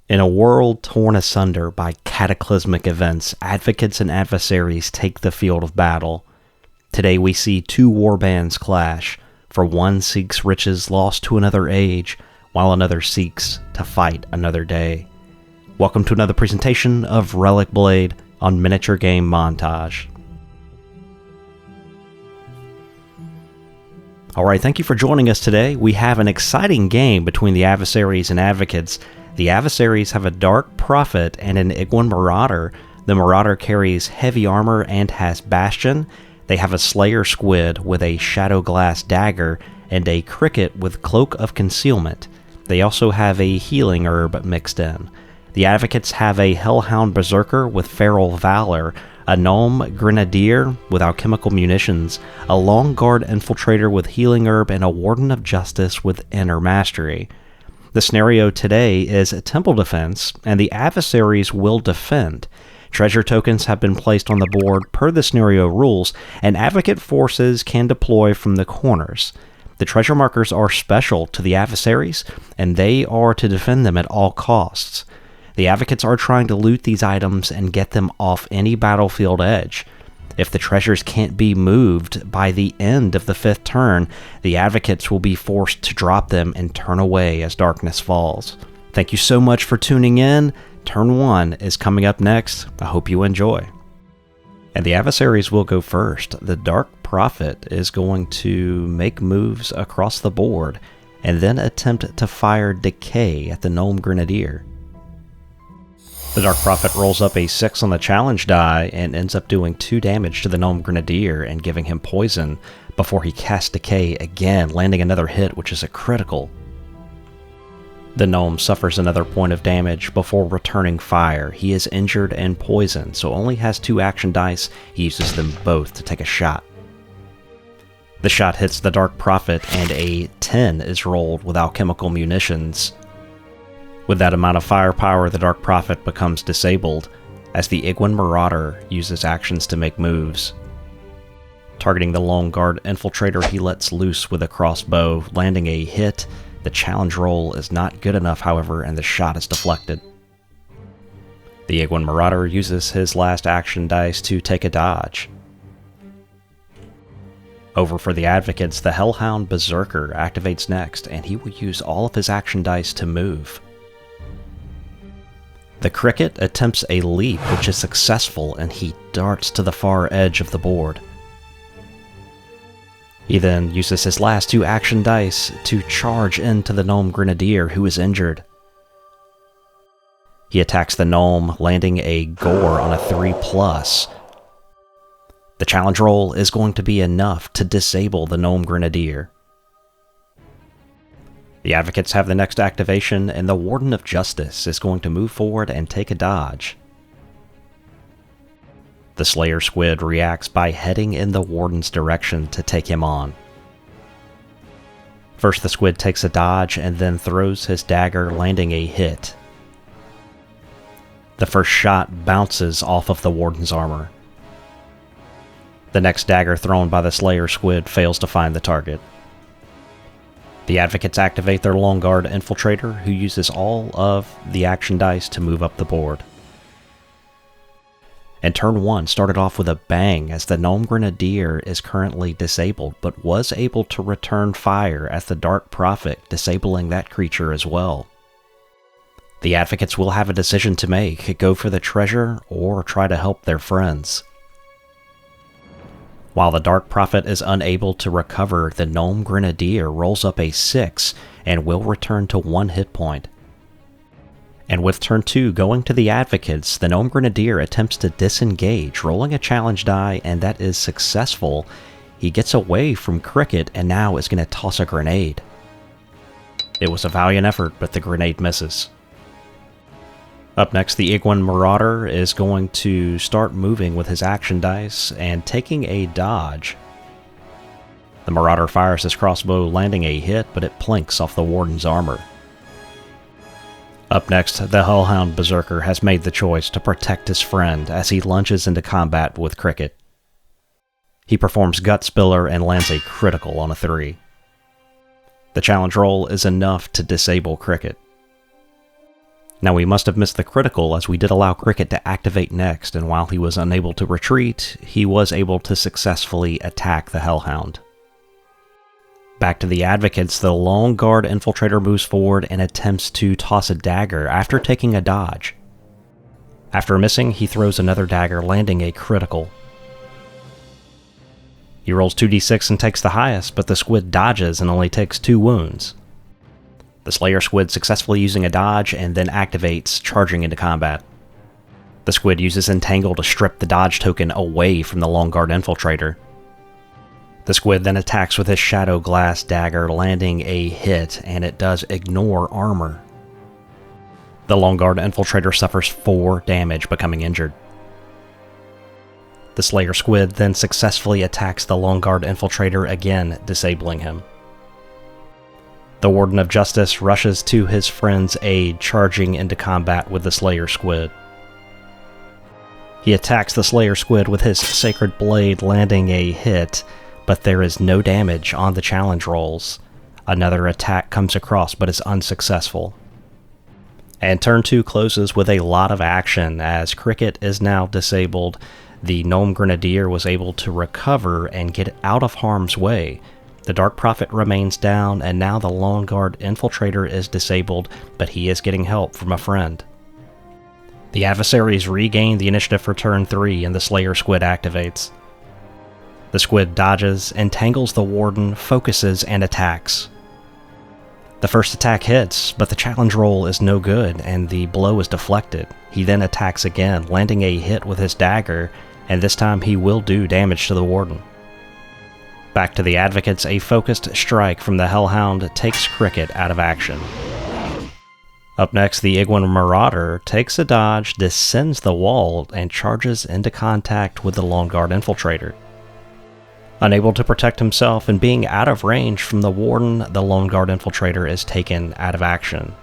In a world torn asunder by cataclysmic events, advocates and adversaries take the field of battle. Today we see two warbands clash, for one seeks riches lost to another age, while another seeks to fight another day. Welcome to another presentation of Relic Blade on Miniature Game Montage. Alright, thank you for joining us today. We have an exciting game between the Adversaries and Advocates. The Adversaries have a Dark Prophet and an Iguan Marauder. The Marauder carries heavy armor and has Bastion. They have a Slayer Squid with a Shadow Glass Dagger and a Cricket with Cloak of Concealment. They also have a Healing Herb mixed in. The Advocates have a Hellhound Berserker with Feral Valor, a Gnome Grenadier with Alchemical Munitions, a Long Guard Infiltrator with Healing Herb, and a Warden of Justice with Inner Mastery. The scenario today is Temple Defense, and the Adversaries will defend. Treasure tokens have been placed on the board per the scenario rules, and Advocate forces can deploy from the corners. The treasure markers are special to the Adversaries, and they are to defend them at all costs. The Advocates are trying to loot these items and get them off any battlefield edge. If the treasures can't be moved by the end of the 5th turn, the Advocates will be forced to drop them and turn away as darkness falls. Thank you so much for tuning in. Turn 1 is coming up next. I hope you enjoy. And the Adversaries will go first. The Dark Prophet is going to make moves across the board and then attempt to fire Decay at the Gnome Grenadier. The Dark Prophet rolls up a 6 on the challenge die and ends up doing 2 damage to the Gnome Grenadier and giving him poison before he casts Decay again, landing another hit, which is a critical. The Gnome suffers another point of damage before returning fire. He is injured and poisoned, so only has 2 action dice. He uses them both to take a shot. The shot hits the Dark Prophet and a 10 is rolled with Alchemical Munitions. With that amount of firepower, the Dark Prophet becomes disabled, as the Iguan Marauder uses actions to make moves. Targeting the Long Guard Infiltrator, he lets loose with a crossbow, landing a hit. The challenge roll is not good enough, however, and the shot is deflected. The Iguan Marauder uses his last action dice to take a dodge. Over for the Advocates, the Hellhound Berserker activates next, and he will use all of his action dice to move. The Cricket attempts a leap, which is successful, and he darts to the far edge of the board. He then uses his last 2 action dice to charge into the Gnome Grenadier, who is injured. He attacks the Gnome, landing a Gore on a 3+. The challenge roll is going to be enough to disable the Gnome Grenadier. The Advocates have the next activation, and the Warden of Justice is going to move forward and take a dodge. The Slayer Squid reacts by heading in the Warden's direction to take him on. First, the Squid takes a dodge and then throws his dagger, landing a hit. The first shot bounces off of the Warden's armor. The next dagger thrown by the Slayer Squid fails to find the target. The Advocates activate their Long Guard Infiltrator, who uses all of the action dice to move up the board. And turn 1 started off with a bang, as the Gnome Grenadier is currently disabled, but was able to return fire at the Dark Prophet, disabling that creature as well. The Advocates will have a decision to make: go for the treasure or try to help their friends. While the Dark Prophet is unable to recover, the Gnome Grenadier rolls up a 6 and will return to 1 hit point. And with turn 2 going to the Advocates, the Gnome Grenadier attempts to disengage, rolling a challenge die, and that is successful. He gets away from Cricket and now is going to toss a grenade. It was a valiant effort, but the grenade misses. Up next, the Iguan Marauder is going to start moving with his action dice and taking a dodge. The Marauder fires his crossbow, landing a hit, but it plinks off the Warden's armor. Up next, the Hellhound Berserker has made the choice to protect his friend as he lunges into combat with Cricket. He performs Gut Spiller and lands a critical on a 3. The challenge roll is enough to disable Cricket. Now we must have missed the critical, as we did allow Cricket to activate next, and while he was unable to retreat, he was able to successfully attack the Hellhound. Back to the Advocates, the Long Guard Infiltrator moves forward and attempts to toss a dagger after taking a dodge. After missing, he throws another dagger, landing a critical. He rolls 2d6 and takes the highest, but the squid dodges and only takes 2 wounds. The Slayer Squid successfully using a dodge and then activates, charging into combat. The squid uses Entangle to strip the dodge token away from the Long Guard Infiltrator. The squid then attacks with his Shadow Glass dagger, landing a hit, and it does ignore armor. The Long Guard Infiltrator suffers 4 damage, becoming injured. The Slayer Squid then successfully attacks the Long Guard Infiltrator again, disabling him. The Warden of Justice rushes to his friend's aid, charging into combat with the Slayer Squid. He attacks the Slayer Squid with his Sacred Blade, landing a hit, but there is no damage on the challenge rolls. Another attack comes across but is unsuccessful. And turn 2 closes with a lot of action, as Cricket is now disabled. The Gnome Grenadier was able to recover and get out of harm's way. The Dark Prophet remains down, and now the Long Guard Infiltrator is disabled, but he is getting help from a friend. The Adversaries regain the initiative for turn 3, and the Slayer Squid activates. The squid dodges, entangles the Warden, focuses, and attacks. The first attack hits, but the challenge roll is no good, and the blow is deflected. He then attacks again, landing a hit with his dagger, and this time he will do damage to the Warden. Back to the Advocates, a focused strike from the Hellhound takes Cricket out of action. Up next, the Iguan Marauder takes a dodge, descends the wall, and charges into contact with the Long Guard Infiltrator. Unable to protect himself and being out of range from the Warden, the Long Guard Infiltrator is taken out of action.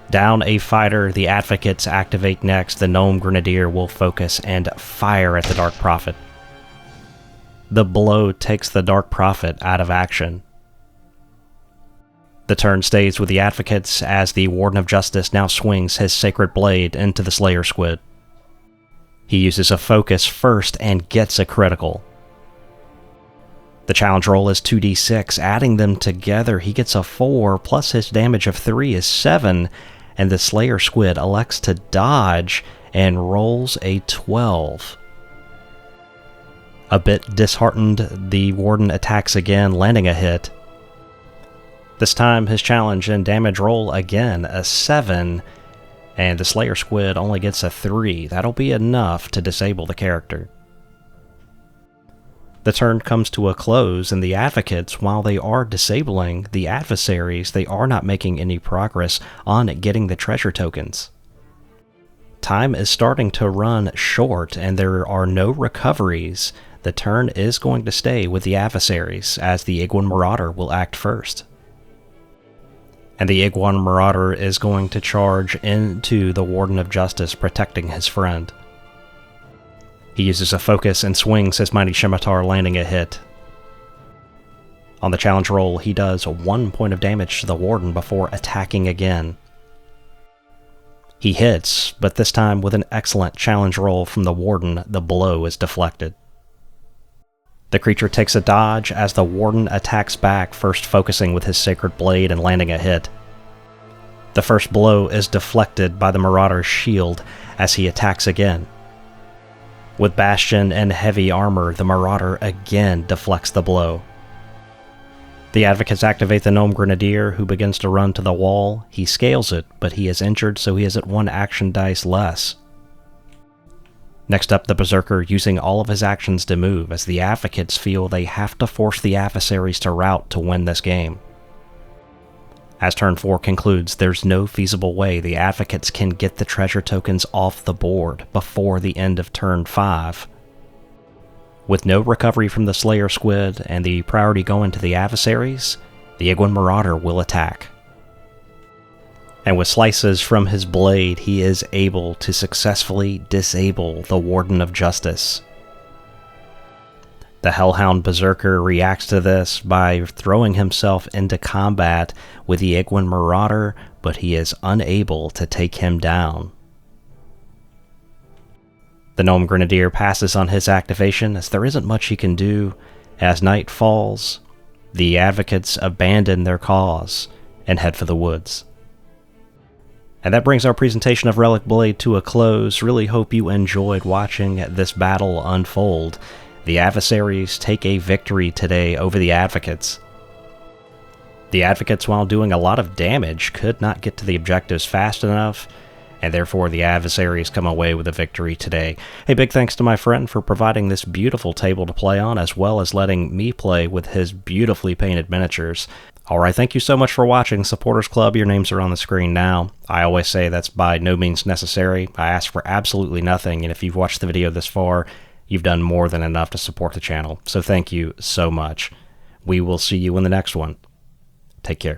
Down a fighter, the Advocates activate next. The Gnome Grenadier will focus and fire at the Dark Prophet. The blow takes the Dark Prophet out of action. The turn stays with the Advocates as the Warden of Justice now swings his Sacred Blade into the Slayer Squid. He uses a focus first and gets a critical. The challenge roll is 2d6, adding them together he gets a 4, plus his damage of 3 is 7, and the Slayer Squid elects to dodge and rolls a 12. A bit disheartened, the Warden attacks again, landing a hit. This time his challenge and damage roll again, a 7, and the Slayer Squid only gets a 3. That'll be enough to disable the character. The turn comes to a close, and the Advocates, while they are disabling the Adversaries, they are not making any progress on getting the treasure tokens. Time is starting to run short, and there are no recoveries. The turn is going to stay with the Adversaries, as the Iguan Marauder will act first. And the Iguan Marauder is going to charge into the Warden of Justice, protecting his friend. He uses a focus and swings his Mighty Scimitar, landing a hit. On the challenge roll, he does 1 point of damage to the Warden before attacking again. He hits, but this time with an excellent challenge roll from the Warden, the blow is deflected. The creature takes a dodge as the Warden attacks back, first focusing with his Sacred Blade and landing a hit. The first blow is deflected by the Marauder's shield as he attacks again. With Bastion and heavy armor, the Marauder again deflects the blow. The Advocates activate the Gnome Grenadier, who begins to run to the wall. He scales it, but he is injured, so he is at 1 action dice less. Next up, the Berserker, using all of his actions to move, as the Advocates feel they have to force the Adversaries to rout to win this game. As turn 4 concludes, there's no feasible way the Advocates can get the treasure tokens off the board before the end of turn 5. With no recovery from the Slayer Squid and the priority going to the Adversaries, the Iguan Marauder will attack. And with slices from his blade, he is able to successfully disable the Warden of Justice. The Hellhound Berserker reacts to this by throwing himself into combat with the Iguan Marauder, but he is unable to take him down. The Gnome Grenadier passes on his activation as there isn't much he can do. As night falls, the Advocates abandon their cause and head for the woods. And that brings our presentation of Relic Blade to a close. Really hope you enjoyed watching this battle unfold. The Adversaries take a victory today over the Advocates. The Advocates, while doing a lot of damage, could not get to the objectives fast enough, and therefore the Adversaries come away with a victory today. Hey, big thanks to my friend for providing this beautiful table to play on, as well as letting me play with his beautifully painted miniatures. Alright, thank you so much for watching. Supporters Club, your names are on the screen now. I always say that's by no means necessary. I ask for absolutely nothing, and if you've watched the video this far, you've done more than enough to support the channel. So thank you so much. We will see you in the next one. Take care.